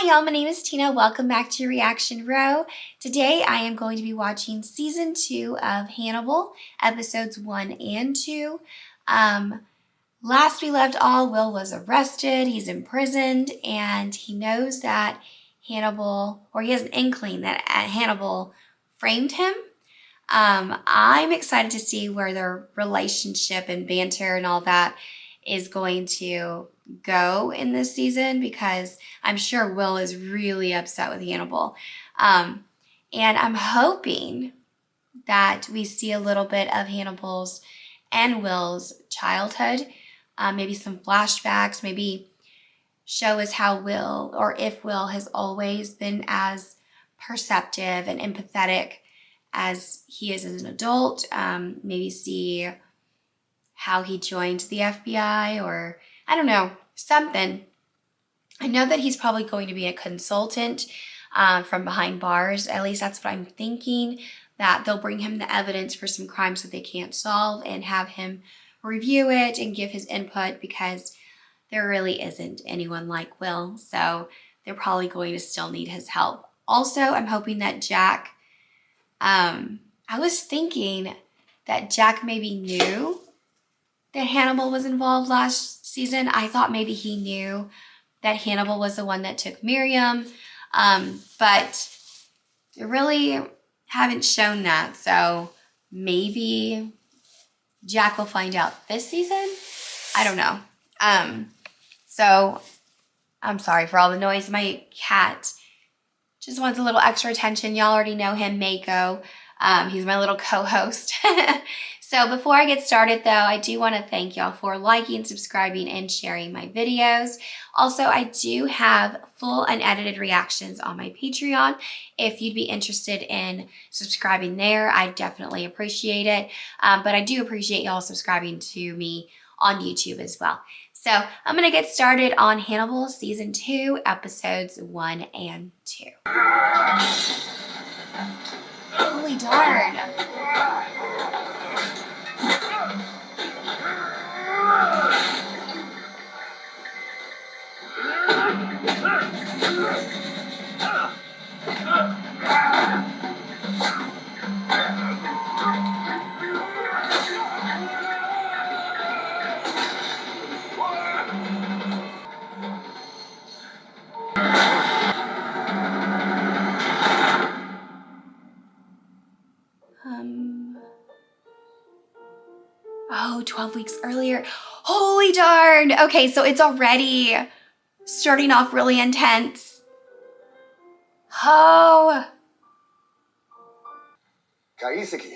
Hi y'all, my name is Tina. Welcome back to Reaction Row. Today I am going to be watching season 2 of Hannibal, episodes 1 and 2. Last we left all, Will was arrested, he's imprisoned, and he knows that Hannibal, or he has an inkling that Hannibal framed him. I'm excited to see where their relationship and banter and all that is going to go in this season, because I'm sure Will is really upset with Hannibal. And I'm hoping that we see a little bit of Hannibal's and Will's childhood, maybe some flashbacks, maybe show us how Will, or if Will has always been as perceptive and empathetic as he is as an adult. Maybe see how he joined the FBI, or I don't know, something. I know that he's probably going to be a consultant from behind bars. At least that's what I'm thinking, that they'll bring him the evidence for some crimes that they can't solve and have him review it and give his input, because there really isn't anyone like Will. So they're probably going to still need his help. Also, I'm hoping that Jack, I was thinking that Jack maybe knew that Hannibal was involved last season. I thought maybe he knew that Hannibal was the one that took Miriam, but they really haven't shown that. So maybe Jack will find out this season. I don't know. So I'm sorry for all the noise. My cat just wants a little extra attention. Y'all already know him, Mako. He's my little co-host. So before I get started though, I do want to thank y'all for liking, subscribing, and sharing my videos. Also, I do have full unedited reactions on my Patreon. If you'd be interested in subscribing there, I definitely appreciate it. But I do appreciate y'all subscribing to me on YouTube as well. So I'm going to get started on Hannibal Season 2, Episodes 1 and 2. Holy darn. Oh, 12 weeks earlier. Holy darn. Okay, so it's already starting off really intense. Oh. Kaiseki,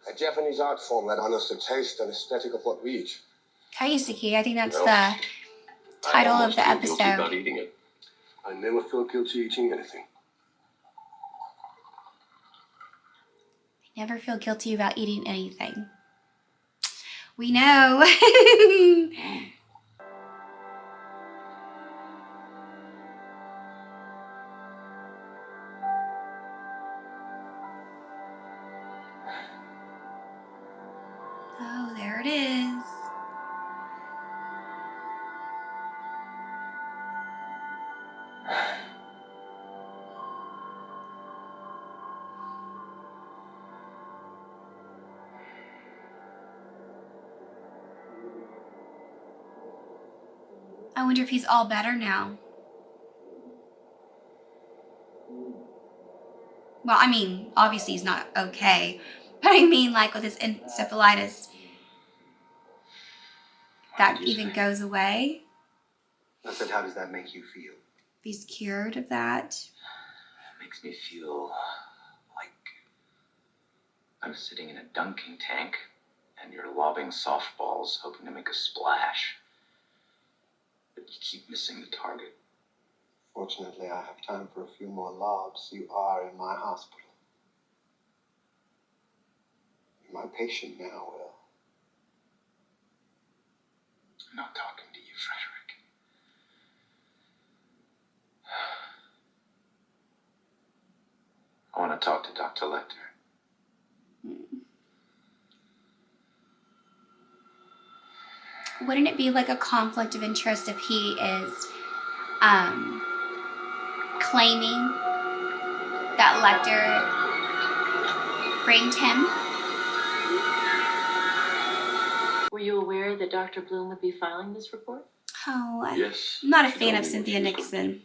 a Japanese art form that honors the taste and aesthetic of what we eat. Kaiseki, I think that's the title of the episode. About eating it. I never feel guilty eating anything. Never feel guilty about eating anything. We know. Oh, there it is. I wonder if he's all better now. Well, I mean, obviously he's not okay, but I mean, like with his encephalitis, that even goes away. I said, how does that make you feel? If he's cured of that. It makes me feel like I was sitting in a dunking tank and you're lobbing softballs hoping to make a splash. But you keep missing the target. Fortunately, I have time for a few more lobs. You are in my hospital. You're my patient now, Will. I'm not talking to you, Frederick. I want to talk to Dr. Lecter. Wouldn't it be like a conflict of interest if he is claiming that Lecter framed him. Were you aware that Dr. Bloom would be filing this report? Oh, Yes. I'm not a she fan told of me Cynthia what she was Nixon.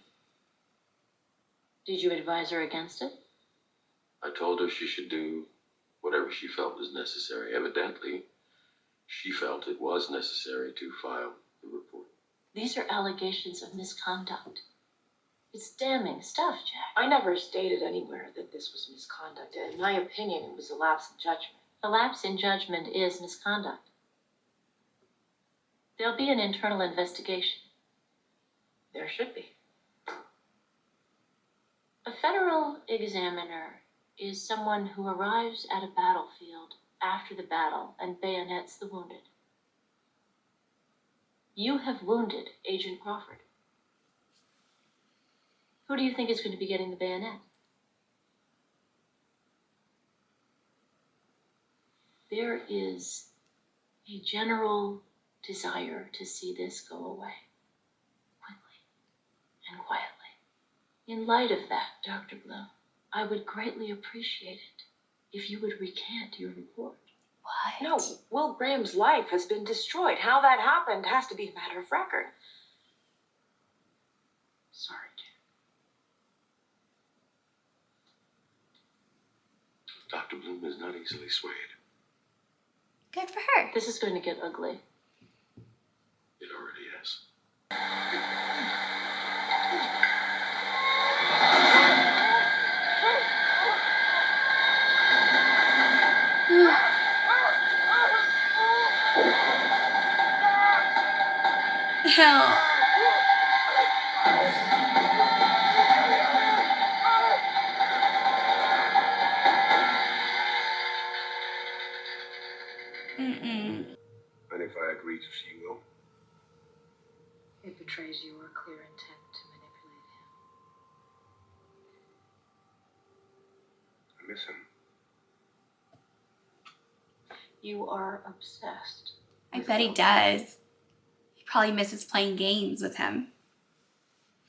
Did you advise her against it? I told her she should do whatever she felt was necessary. Evidently, she felt it was necessary to file the report. These are allegations of misconduct. It's damning stuff, Jack. I never stated anywhere that this was misconduct. In my opinion, it was a lapse in judgment. A lapse in judgment is misconduct. There'll be an internal investigation. There should be. A federal examiner is someone who arrives at a battlefield after the battle and bayonets the wounded. You have wounded Agent Crawford. Who do you think is going to be getting the bayonet? There is a general desire to see this go away, quickly and quietly. In light of that, Dr. Bloom, I would greatly appreciate it if you would recant your report. What? No, Will Graham's life has been destroyed. How that happened has to be a matter of record. Sorry, Jack. Dr. Bloom is not easily swayed. Good for her. This is going to get ugly. It already is. Hell. Mm-mm. And if I agree to see Will, It betrays your clear intent to manipulate him. I miss him. You are obsessed. I with bet he Will. does. He probably misses playing games with him.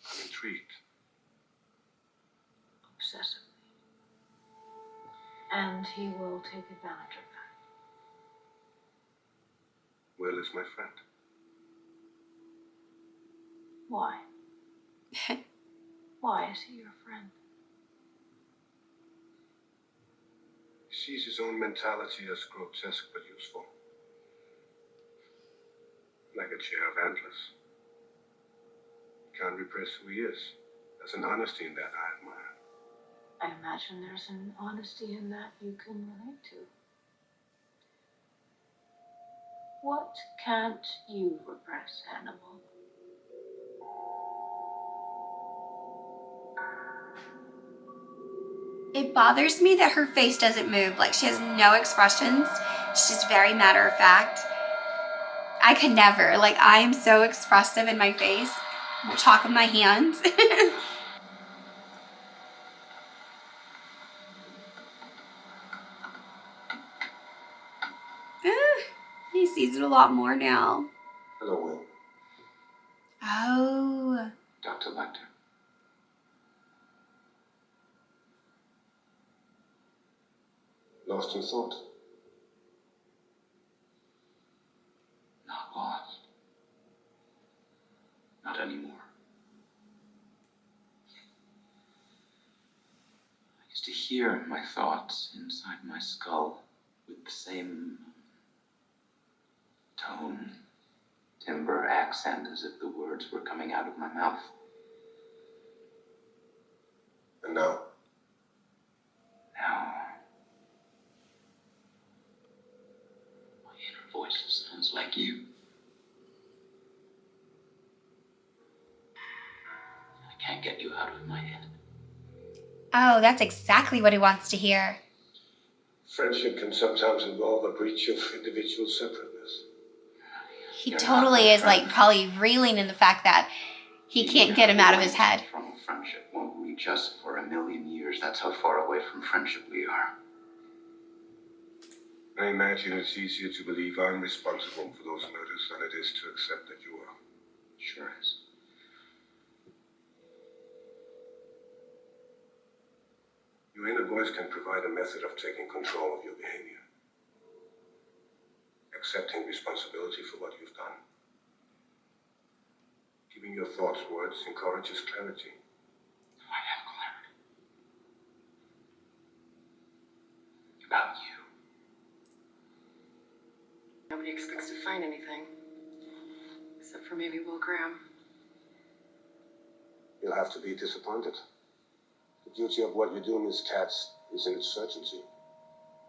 I'm intrigued. Obsessively. And he will take advantage of that. Will is my friend. Why? Why is he your friend? He sees his own mentality as grotesque but useful. Like a chair of antlers. He can't repress who he is. There's an honesty in that I admire. I imagine there's an honesty in that you can relate to. What can't you repress, Hannibal? It bothers me that her face doesn't move. Like, she has no expressions. She's just very matter of fact. I could never. Like, I am so expressive in my face. I'll talk with my hands. He sees it a lot more now. Hello, Will. Oh. Dr. Lecter. Lost in thought. Not lost. Not anymore. I used to hear my thoughts inside my skull with the same tone, timbre, accent as if the words were coming out of my mouth. And now? Now, my inner voice sounds like you. I can't get you out of my head. Oh, that's exactly what he wants to hear. Friendship can sometimes involve a breach of individual separateness. He You're totally not is like friends. probably reeling in the fact that he can't get him out of his head. From friendship won't reach us for a million years. That's how far away from friendship we are. I imagine it's easier to believe I'm responsible for those murders than it is to accept that you are. Sure is. voice can provide a method of taking control of your behavior. Accepting responsibility for what you've done. Giving your thoughts words encourages clarity. I have clarity. About you. Nobody expects to find anything. Except for maybe Will Graham. You'll have to be disappointed. The beauty of what you do, Miss Katz, is in its certainty.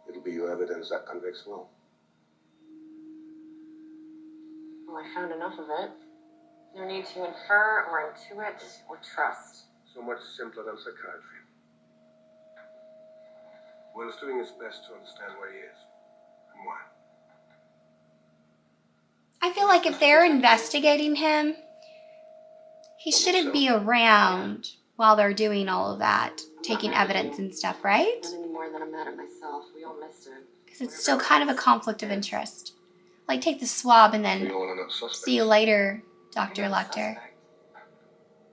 It'll be your evidence that convicts Will. Well, I found enough of it. No need to infer or intuit or trust. So much simpler than psychiatry. Will's doing his best to understand where he is and why. I feel like if they're investigating him, he shouldn't be around while they're doing all of that, taking evidence and stuff, right? Not any more than I'm mad at myself. We all missed it. Because it's still kind of a conflict of interest. Like, take the swab and We then all are not suspects. see you later, Dr. You're not a Lecter. suspect.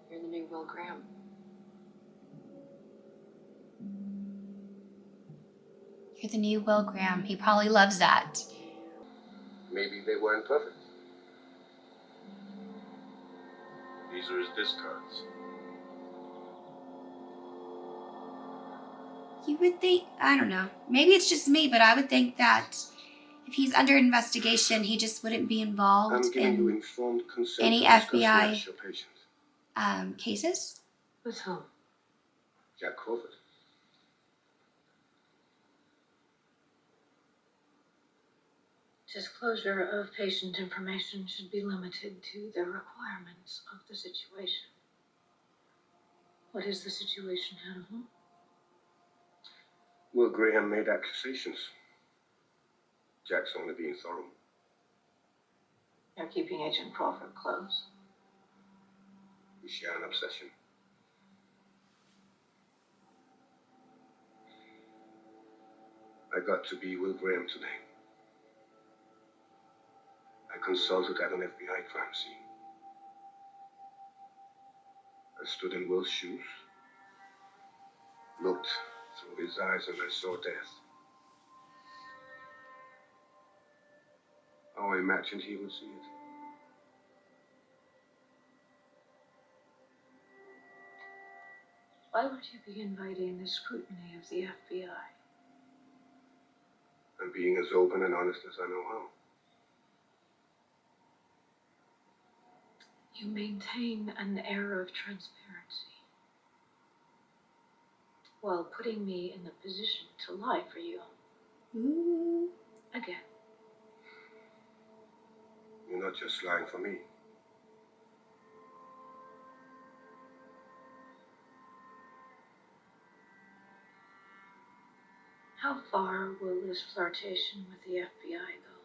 You're the new Will Graham. You're the new Will Graham. He probably loves that. Maybe they weren't perfect. These are his discards. You would think, I don't know, maybe it's just me, but I would think that if he's under investigation, he just wouldn't be I'm involved giving you in informed consent any to discuss FBI with your patient. cases. With whom? Jack Crawford. Disclosure of patient information should be limited to the requirements of the situation. What is the situation, Hannibal? Will Graham made accusations. Jack's only being thorough. You're keeping Agent Crawford close. We share an obsession. I got to be Will Graham today. I consulted at an FBI crime scene. I stood in Will's shoes, looked through his eyes, and I saw death. How I imagined he would see it. Why would you be inviting the scrutiny of the FBI? I'm being as open and honest as I know how. You maintain an air of transparency while putting me in the position to lie for you. Ooh. Again. You're not just lying for me. How far will this flirtation with the FBI go?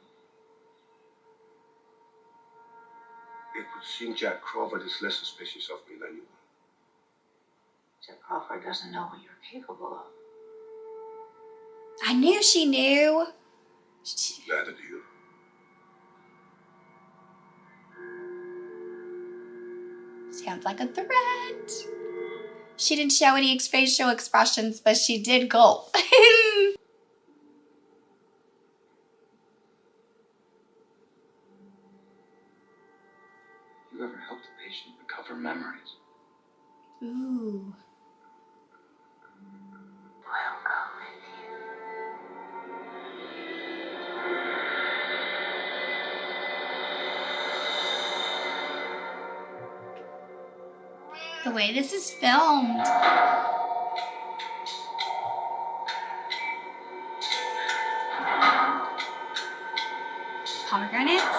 It would seem Jack Crawford is less suspicious of me than you are. Jack Crawford doesn't know what you're capable of. I knew she knew. Neither do you. Sounds like a threat. She didn't show any facial expressions, but she did gulp. You ever helped a patient recover memories? Ooh. We'll go with you. The way this is filmed. Pomegranates.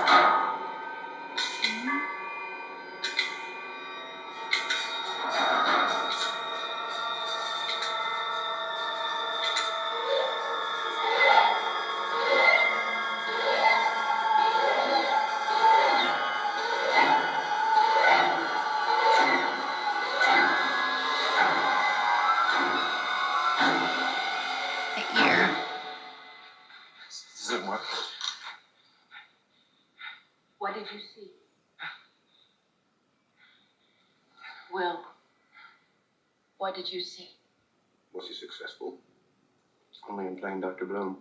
The ear. This isn't working. What did you see? Will, what did you see? Was he successful? Only in playing Dr. Bloom.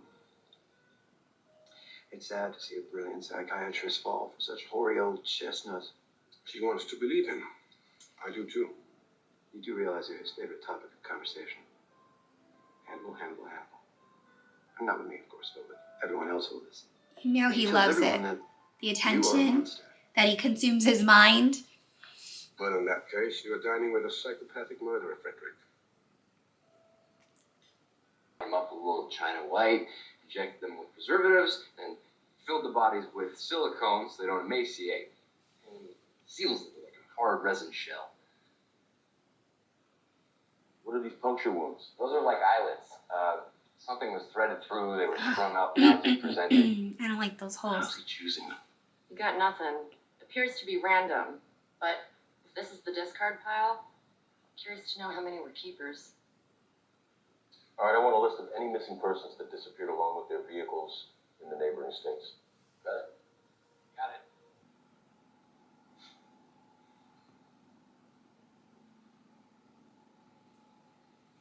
It's sad to see a brilliant psychiatrist fall for such hoary old chestnut. She wants to believe him. I do too. You do realize you're his favorite topic of conversation. Hannibal. And not with me, of course, but with everyone else who will listen. You know he tells loves it. everyone that The you are a attention, monster. that he consumes his mind. Well, in that case, you're dining with a psychopathic murderer, Frederick. Them up with a little China white, inject them with preservatives, and filled the bodies with silicone so they don't emaciate, and seals them like a hard resin shell. What are these puncture wounds? Those are like eyelids. Something was threaded through, they were strung up, now they presented. I don't like those holes. How's he choosing them? You got nothing. Appears to be random. But if this is the discard pile, curious to know how many were keepers. All right, I want a list of any missing persons that disappeared along with their vehicles in the neighboring states. Got it? Got it.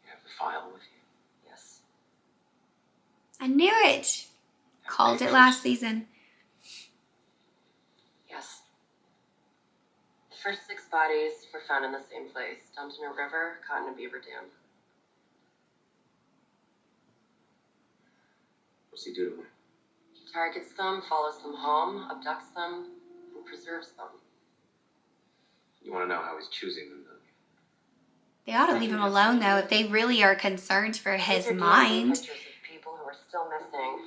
You have the file with you? Yes. I knew it. Called it last season. Yes. The first 6 bodies were found in the same place, dumped in a river, caught in a beaver dam. What's he do to them? He targets them, follows them home, abducts them, and preserves them. You want to know how he's choosing them, don't you? They ought to leave him alone, though, if they really are concerned for his These are DNA mind. pictures of people who are still missing,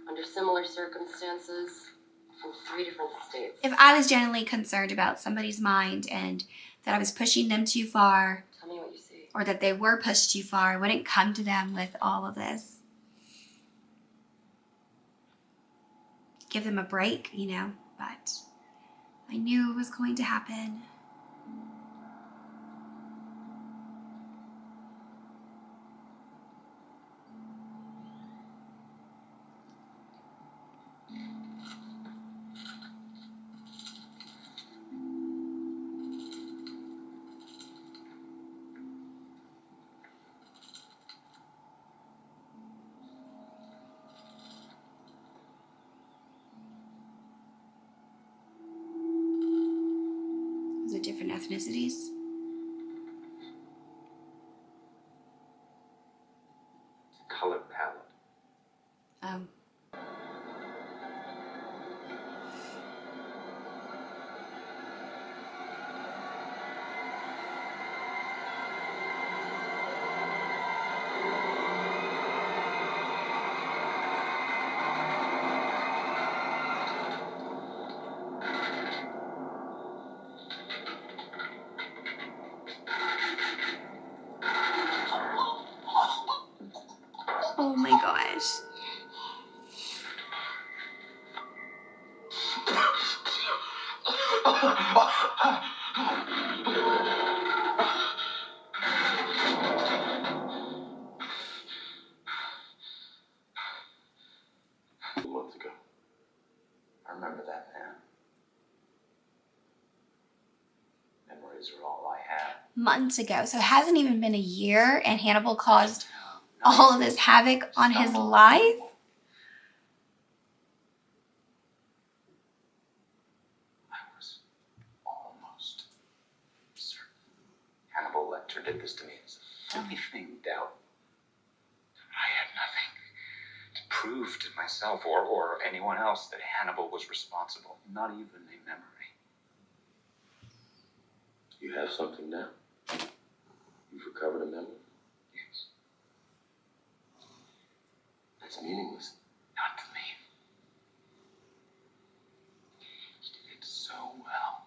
under similar circumstances, from 3 different states. If I was genuinely concerned about somebody's mind and that I was pushing them too far, Tell me what you see. or that they were pushed too far, I wouldn't come to them with all of this. Give them a break, you know, but I knew it was going to happen. Those are different ethnicities. It's a color palette. Oh. Oh my gosh. Months ago. I remember that now. Memories are all I have. Months ago. So it hasn't even been a year and Hannibal caused all of this havoc on his life? I was almost certain Hannibal Lecter did this to me. It's a funny thing, Doubt. I had nothing to prove to myself or anyone else that Hannibal was responsible. Not even a memory. You have something now. You've recovered a memory. Yes. That's meaningless. Not to me. He did it so well.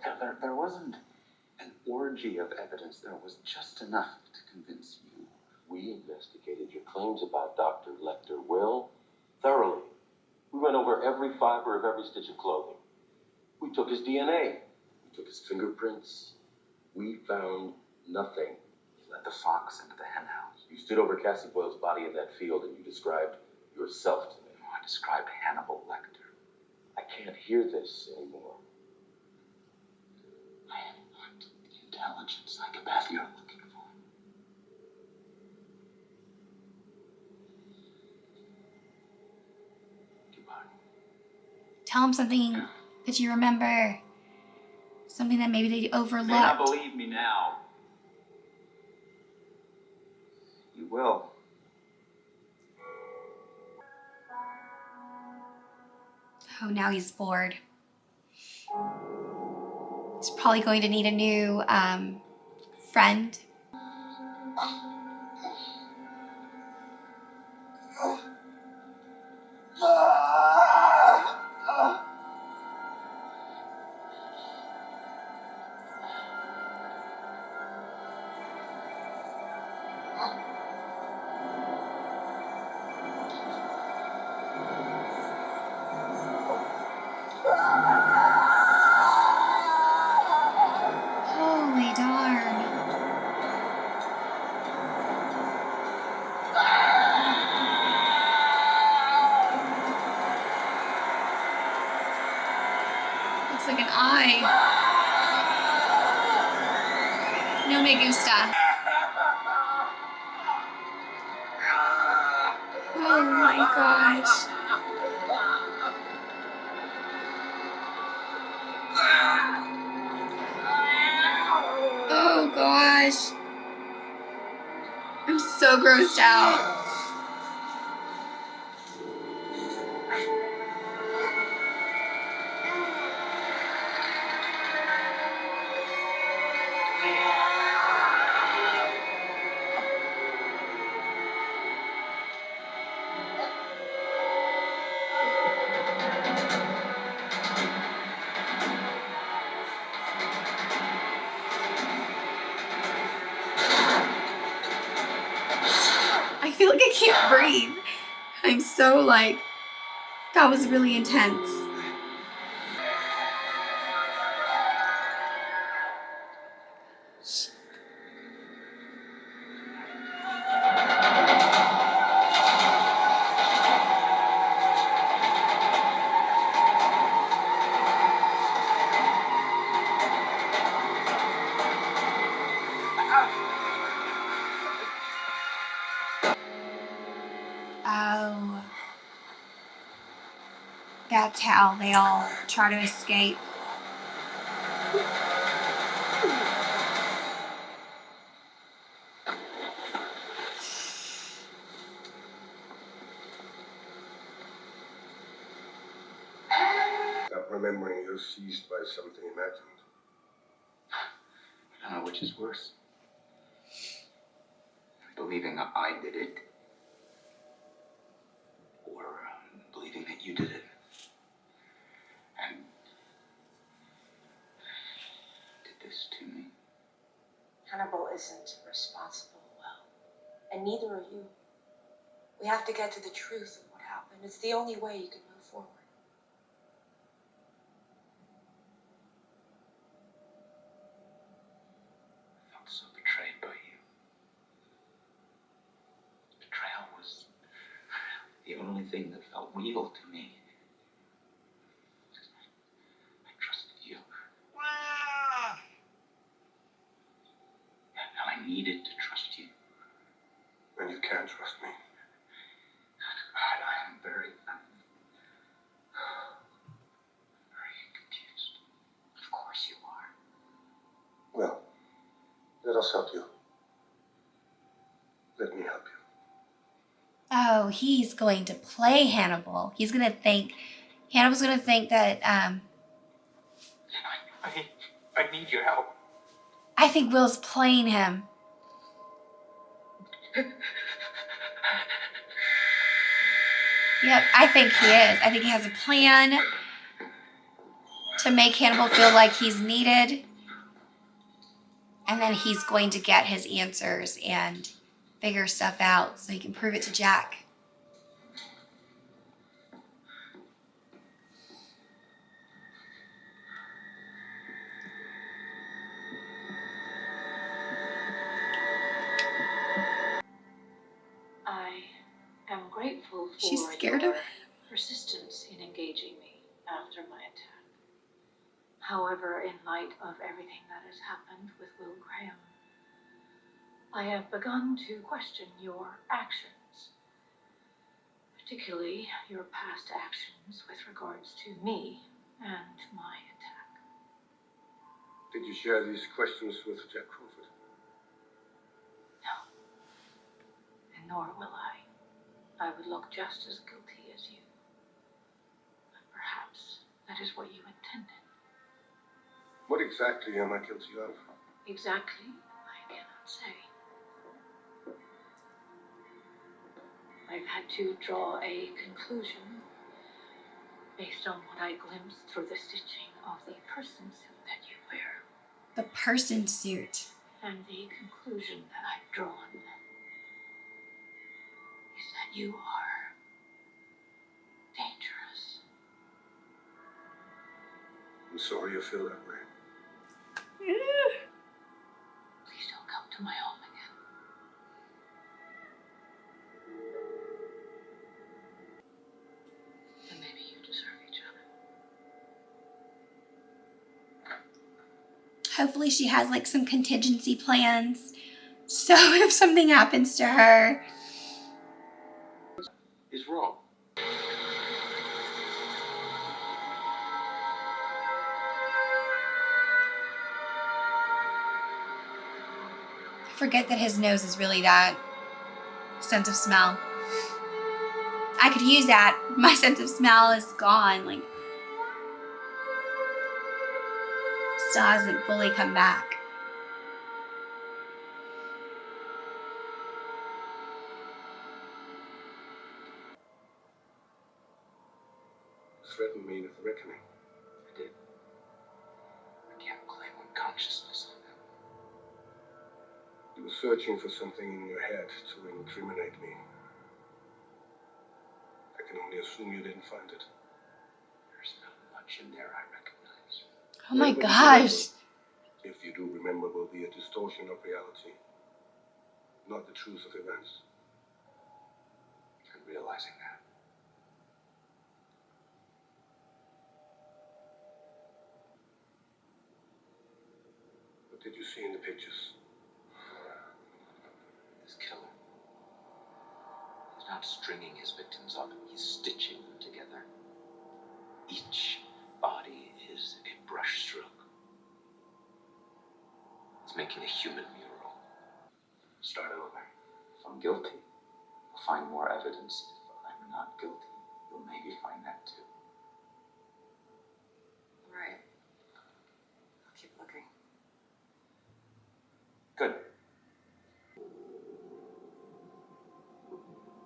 And there wasn't an orgy of evidence. There was just enough to convince you. We investigated your claims about Dr. Lecter Will thoroughly. We went over every fiber of every stitch of clothing. We took his DNA. We took his fingerprints. We found nothing. You let the fox into the henhouse. You stood over Cassie Boyle's body in that field and you described yourself to me. I described Hannibal Lecter. I can't hear this anymore. I am not the intelligent psychopath you're looking for. Tell them something that you remember. Something that maybe they You may not overlooked. believe me now. You will. Oh, now he's bored. He's probably going to need a new friend. Holy darn. Looks like an eye. No me gusta. Oh my gosh. Oh gosh. I'm so grossed out. I feel like I can't breathe. I'm so like, that was really intense. Oh. That's how they all try to escape. Stop remembering you're seized by something imagined. I don't know which is worse. Believing I did it, or believing that you did it. And did this to me. Hannibal isn't responsible, Will. And neither are you. We have to get to the truth of what happened. It's the only way you can move forward. I felt so betrayed by you. Betrayal was the only thing that felt real to me. I trusted you. And I needed to trust you. And you can't trust me. God, I am very confused. Of course you are. Well, let us help you. Let me help you. Oh, he's going to play Hannibal. Hannibal's gonna think that, I need your help. I think Will's playing him. Yep, I think he is. I think he has a plan to make Hannibal feel like he's needed. And then he's going to get his answers and figure stuff out so he can prove it to Jack. I am grateful for She's scared your of him. persistence in engaging me after my attack. However, in light of everything that has happened with Will Graham, I have begun to question your actions. particularly your past actions with regards to me and my attack. Did you share these questions with Jack Crawford? No. And nor will I. I would look just as guilty as you. But perhaps that is what you intended. What exactly am I guilty of? Exactly, I cannot say. I've had to draw a conclusion based on what I glimpsed through the stitching of the person suit that you wear. The person suit. And the conclusion that I've drawn is that you are dangerous. I'm sorry you feel that way. Please don't come to my home again. And maybe you deserve each other. Hopefully she has like some contingency plans. So if something happens to her. Is wrong. Forget that his nose is really that sense of smell. I could use that. My sense of smell is gone. Like, still hasn't fully come back. Threatened me with reckoning. I did. I can't claim unconsciousness on him. You were searching for something in your head to incriminate me. I can only assume you didn't find it. There's not much in there I recognize. Oh my Whatever you gosh. remember, if you do remember, will be a distortion of reality, not the truth of events. I'm realizing that. What did you see in the pictures? This killer. He's not stringing his victims up, he's stitching them together. Each body is a brushstroke. It's making a human mural. Start over. If I'm guilty, you'll find more evidence. If I'm not guilty, you'll maybe find that too. All right. I'll keep looking. Good.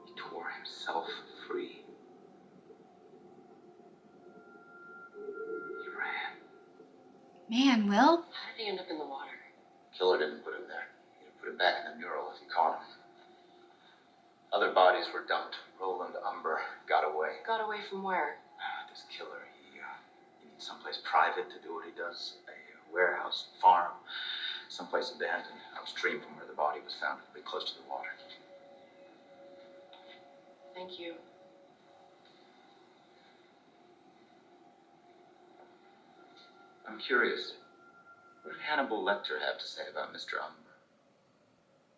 He tore himself free. He ran. Man, Will. How did he end up in the water? Killer didn't put him there. He'd have put him back in the mural if he caught him. Other bodies were dumped. Roland Umber got away. Got away from where? This killer, he needs someplace private to do what he does. A warehouse, farm, someplace abandoned, upstream from where the body was found. It'll be close to the water. Thank you. I'm curious. What did Hannibal Lecter have to say about Mr. Umber?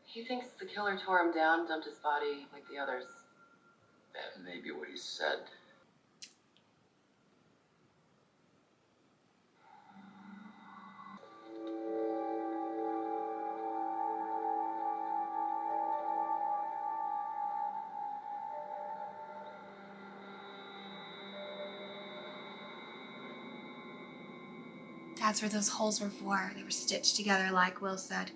He thinks the killer tore him down, dumped his body like the others. That may be what he said. That's what those holes were for. They were stitched together like Will said.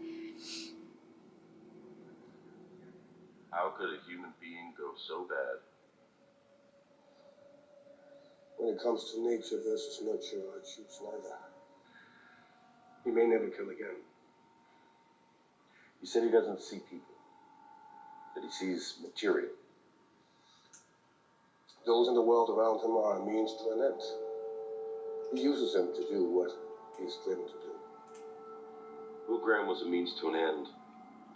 How could a human being go so bad? When it comes to nature versus nurture, I choose neither. He may never kill again. He said he doesn't see people, that he sees material. Those in the world around him are a means to an end. He uses them to do what he is driven to do. Will Graham was a means to an end.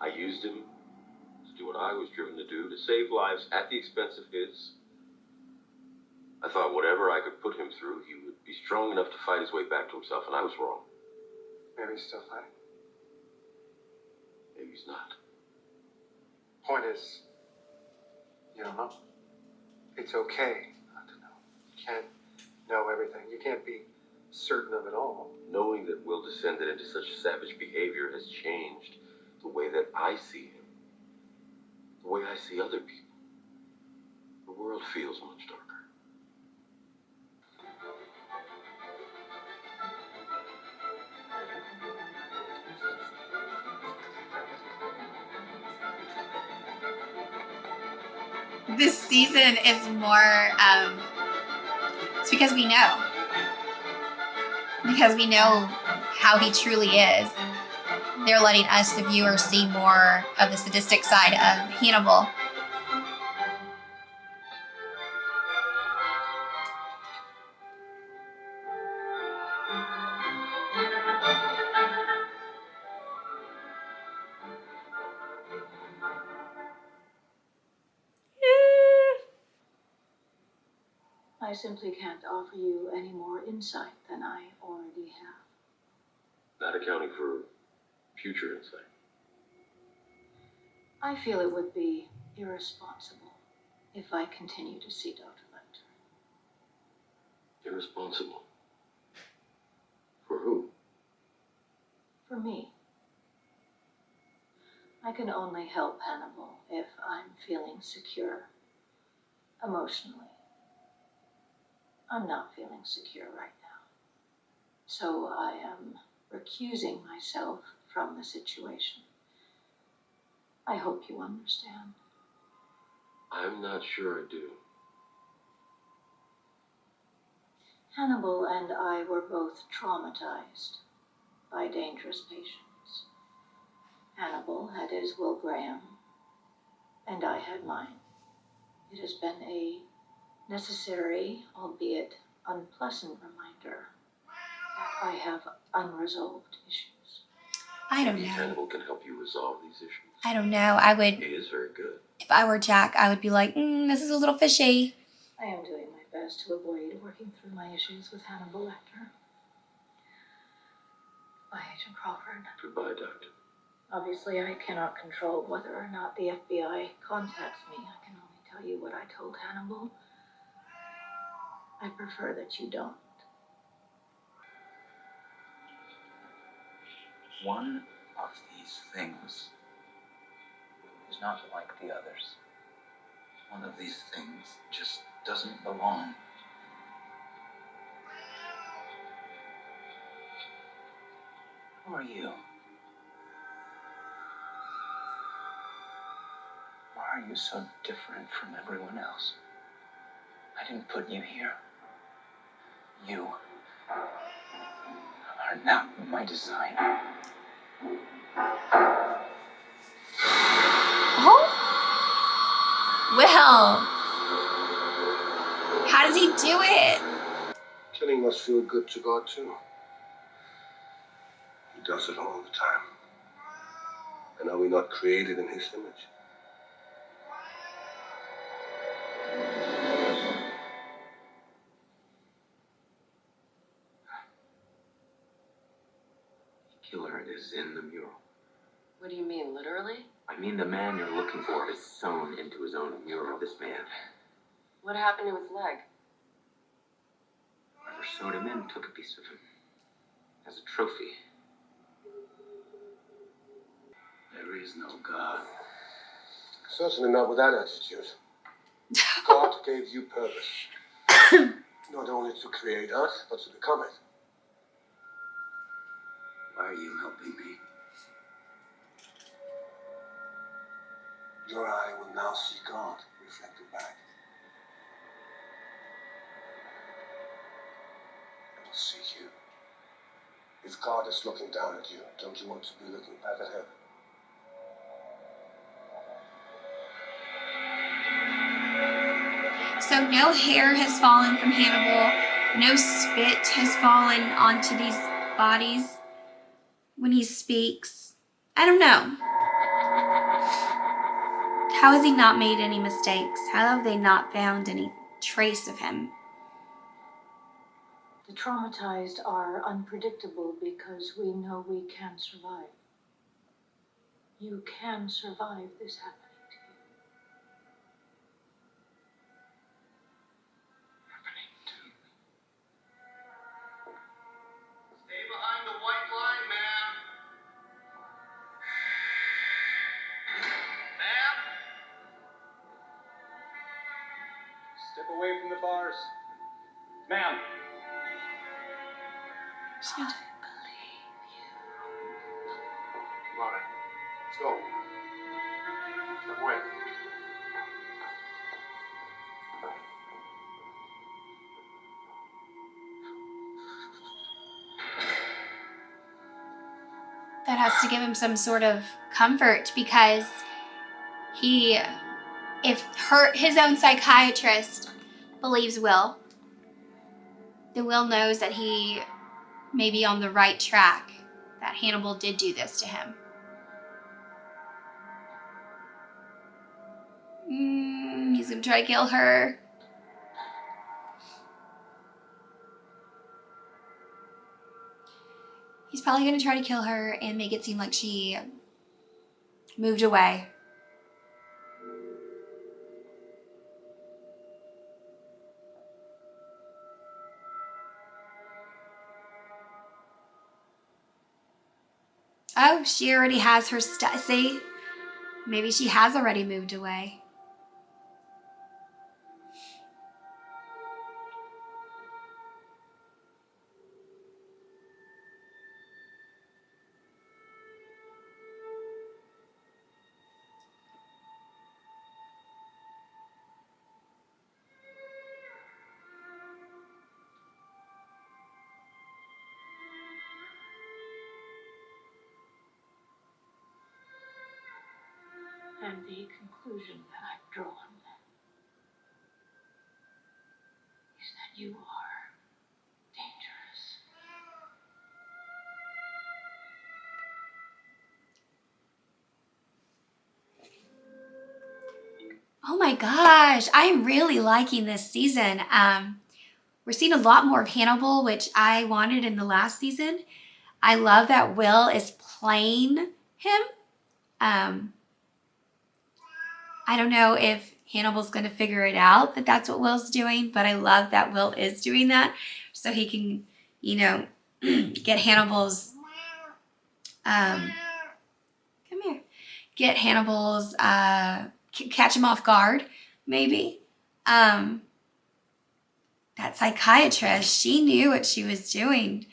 I used him to do what I was driven to do, to save lives at the expense of his. I thought whatever I could put him through, he would be strong enough to fight his way back to himself, and I was wrong. Maybe he's still fighting. Maybe he's not. Point is, you don't know. It's okay not to know. You can't know everything. You can't be certain of it all. Knowing that Will descended into such savage behavior has changed the way that I see him, the way I see other people. The world feels much darker. This season is more, it's because we know. Because we know how he truly is. They're letting us, the viewers, see more of the sadistic side of Hannibal. I simply can't offer you any more insight than I already have. Not accounting for future insight. I feel it would be irresponsible if I continue to see Dr. Lecter. Irresponsible. For who? For me. I can only help Hannibal if I'm feeling secure emotionally. I'm not feeling secure right now. So I am recusing myself from the situation. I hope you understand. I'm not sure I do. Hannibal and I were both traumatized by dangerous patients. Hannibal had his Will Graham, and I had mine. It has been a necessary, albeit unpleasant reminder that I have unresolved issues. I don't Maybe know. Hannibal can help you resolve these issues. I don't know. I would, He is very good. if I were Jack, I would be like, this is a little fishy. I am doing my best to avoid working through my issues with Hannibal Lecter. Bye, Agent Crawford. Goodbye, Doctor. Obviously, I cannot control whether or not the FBI contacts me. I can only tell you what I told Hannibal. I prefer that you don't. One of these things is not like the others. One of these things just doesn't belong. Who are you? Why are you so different from everyone else? I didn't put you here. You are not my design. Oh? Will. How does he do it? Killing must feel good to God, too. He does it all the time. And are we not created in his image? The killer is in the mural. What do you mean, literally? I mean, the man you're looking for is sewn into his own mural. This man, What happened to his leg? whoever sewed him in, took a piece of him as a trophy. There is no God. Certainly not with that attitude. God gave you purpose. Not only to create us, but to become it. Why are you helping me? Your eye will now see God reflected back. It will see you. If God is looking down at you, don't you want to be looking back at him? So no hair has fallen from Hannibal. No spit has fallen onto these bodies when he speaks. I don't know. How has he not made any mistakes? How have they not found any trace of him? The traumatized are unpredictable because we know we can survive. You can survive this happening I believe Come on, let's go. Step away. That has to give him some sort of comfort because his own psychiatrist believes Will, then Will knows that he may be on the right track, that Hannibal did do this to him. He's gonna try to kill her. He's probably gonna try to kill her and make it seem like she moved away. Oh, she already has her see? Maybe she has already moved away. and the conclusion that I've drawn is that you are dangerous. Oh my gosh, I'm really liking this season. We're seeing a lot more of Hannibal, which I wanted in the last season. I love that Will is playing him. I don't know if Hannibal's going to figure it out that that's what Will's doing, but I love that Will is doing that so he can, get Hannibal's, come here, get Hannibal's, catch him off guard, maybe. That psychiatrist, she knew what she was doing.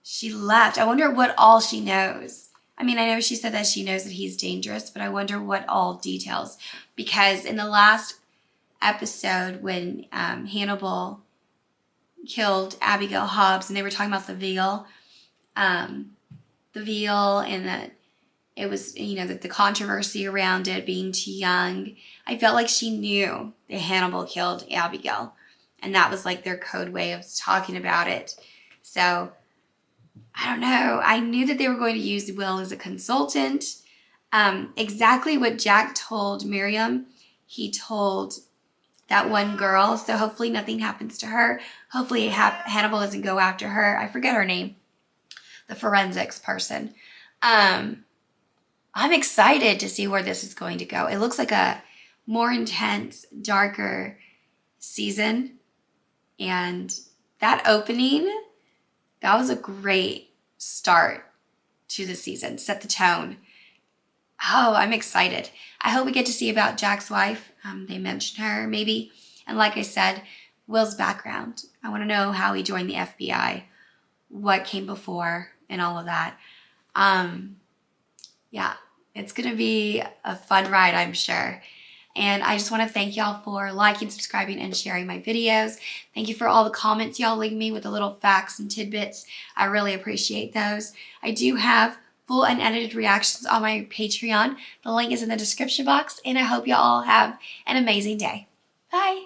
She left. I wonder what all she knows. I mean, I know she said that she knows that he's dangerous, but I wonder what all details. Because in the last episode when Hannibal killed Abigail Hobbs and they were talking about the veal and that it was, that the controversy around it being too young, I felt like she knew that Hannibal killed Abigail. And that was like their code way of talking about it. So I don't know. I knew that they were going to use Will as a consultant. Exactly what Jack told Miriam, he told that one girl. So hopefully nothing happens to her. Hopefully Hannibal doesn't go after her. I forget her name. The forensics person. I'm excited to see where this is going to go. It looks like a more intense, darker season. And that opening, that was a great start to the season. Set the tone. Oh, I'm excited. I hope we get to see about Jack's wife. They mentioned her, maybe. And like I said, Will's background. I want to know how he joined the FBI, what came before, and all of that. Yeah, it's going to be a fun ride, I'm sure. And I just want to thank y'all for liking, subscribing, and sharing my videos. Thank you for all the comments y'all leave me with the little facts and tidbits. I really appreciate those. I do have full unedited reactions on my Patreon. The link is in the description box, and I hope y'all have an amazing day. Bye.